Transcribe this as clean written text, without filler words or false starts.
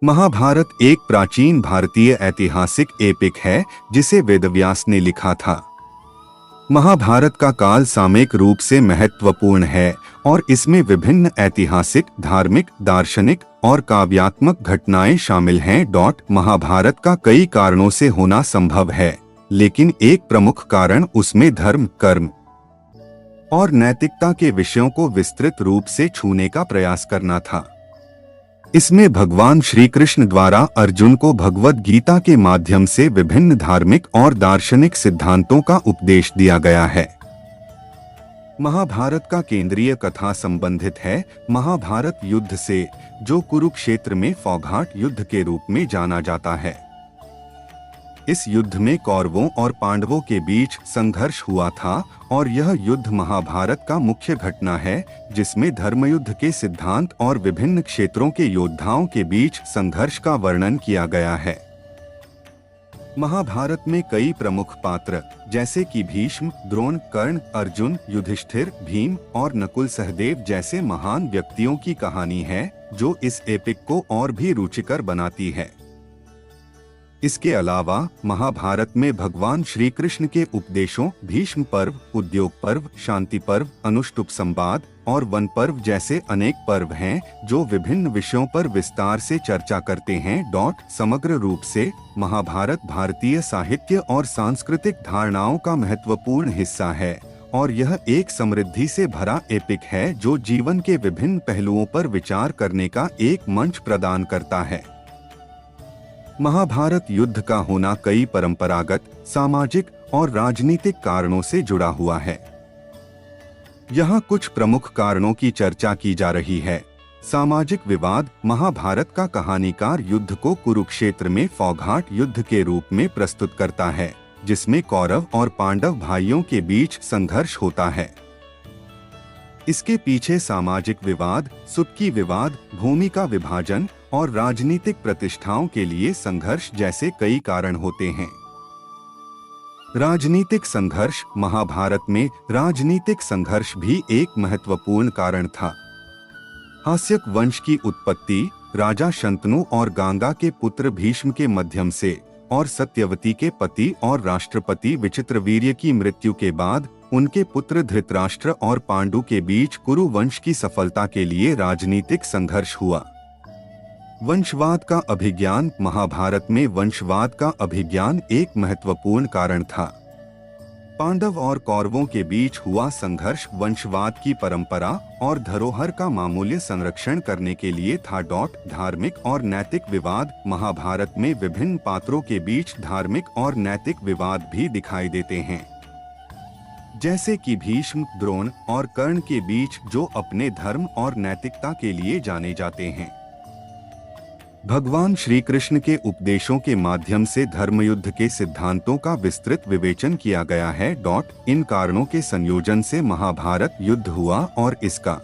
महाभारत एक प्राचीन भारतीय ऐतिहासिक एपिक है जिसे वेदव्यास ने लिखा था। महाभारत का काल सामयिक रूप से महत्वपूर्ण है और इसमें विभिन्न ऐतिहासिक, धार्मिक, दार्शनिक और काव्यात्मक घटनाएं शामिल हैं। महाभारत का कई कारणों से होना संभव है, लेकिन एक प्रमुख कारण उसमें धर्म, कर्म और नैतिकता के विषयों को विस्तृत रूप से छूने का प्रयास करना था। इसमें भगवान श्री कृष्ण द्वारा अर्जुन को भगवद गीता के माध्यम से विभिन्न धार्मिक और दार्शनिक सिद्धांतों का उपदेश दिया गया है। महाभारत का केंद्रीय कथा संबंधित है महाभारत युद्ध से, जो कुरुक्षेत्र में फौघाट युद्ध के रूप में जाना जाता है। इस युद्ध में कौरवों और पांडवों के बीच संघर्ष हुआ था और यह युद्ध महाभारत का मुख्य घटना है, जिसमें धर्मयुद्ध के सिद्धांत और विभिन्न क्षेत्रों के योद्धाओं के बीच संघर्ष का वर्णन किया गया है। महाभारत में कई प्रमुख पात्र जैसे कि भीष्म, द्रोण, कर्ण, अर्जुन, युधिष्ठिर, भीम और नकुल सहदेव जैसे महान व्यक्तियों की कहानी है, जो इस एपिक को और भी रुचिकर बनाती है। इसके अलावा महाभारत में भगवान श्री कृष्ण के उपदेशों, भीष्म पर्व, उद्योग पर्व, शांति पर्व, अनुष्टुप संवाद और वन पर्व जैसे अनेक पर्व हैं, जो विभिन्न विषयों पर विस्तार से चर्चा करते हैं। समग्र रूप से महाभारत भारतीय साहित्य और सांस्कृतिक धारणाओं का महत्वपूर्ण हिस्सा है और यह एक समृद्धि से भरा एपिक है, जो जीवन के विभिन्न पहलुओं पर विचार करने का एक मंच प्रदान करता है। महाभारत युद्ध का होना कई परंपरागत, सामाजिक और राजनीतिक कारणों से जुड़ा हुआ है। यहाँ कुछ प्रमुख कारणों की चर्चा की जा रही है। सामाजिक विवाद। महाभारत का कहानीकार युद्ध को कुरुक्षेत्र में फौघाट युद्ध के रूप में प्रस्तुत करता है, जिसमें कौरव और पांडव भाइयों के बीच संघर्ष होता है। इसके पीछे सामाजिक विवाद, सुतकी विवाद, भूमि का विभाजन और राजनीतिक प्रतिष्ठाओं के लिए संघर्ष जैसे कई कारण होते हैं। राजनीतिक संघर्ष। महाभारत में राजनीतिक संघर्ष भी एक महत्वपूर्ण कारण था। हास्यक वंश की उत्पत्ति राजा शंतनु और गांगा के पुत्र भीष्म के माध्यम से और सत्यवती के पति और राष्ट्रपति विचित्रवीर्य की मृत्यु के बाद उनके पुत्र धृतराष्ट्र और पांडु के बीच कुरु वंश की सफलता के लिए राजनीतिक संघर्ष हुआ। वंशवाद का अभिज्ञान। महाभारत में वंशवाद का अभिज्ञान एक महत्वपूर्ण कारण था। पांडव और कौरवों के बीच हुआ संघर्ष वंशवाद की परंपरा और धरोहर का मामूल्य संरक्षण करने के लिए था। धार्मिक और नैतिक विवाद। महाभारत में विभिन्न पात्रों के बीच धार्मिक और नैतिक विवाद भी दिखाई देते हैं, जैसे कि भीष्म, द्रोण और कर्ण के बीच, जो अपने धर्म और नैतिकता के लिए जाने जाते हैं। भगवान श्री कृष्ण के उपदेशों के माध्यम से धर्मयुद्ध के सिद्धांतों का विस्तृत विवेचन किया गया है। इन कारणों के संयोजन से महाभारत युद्ध हुआ और इसका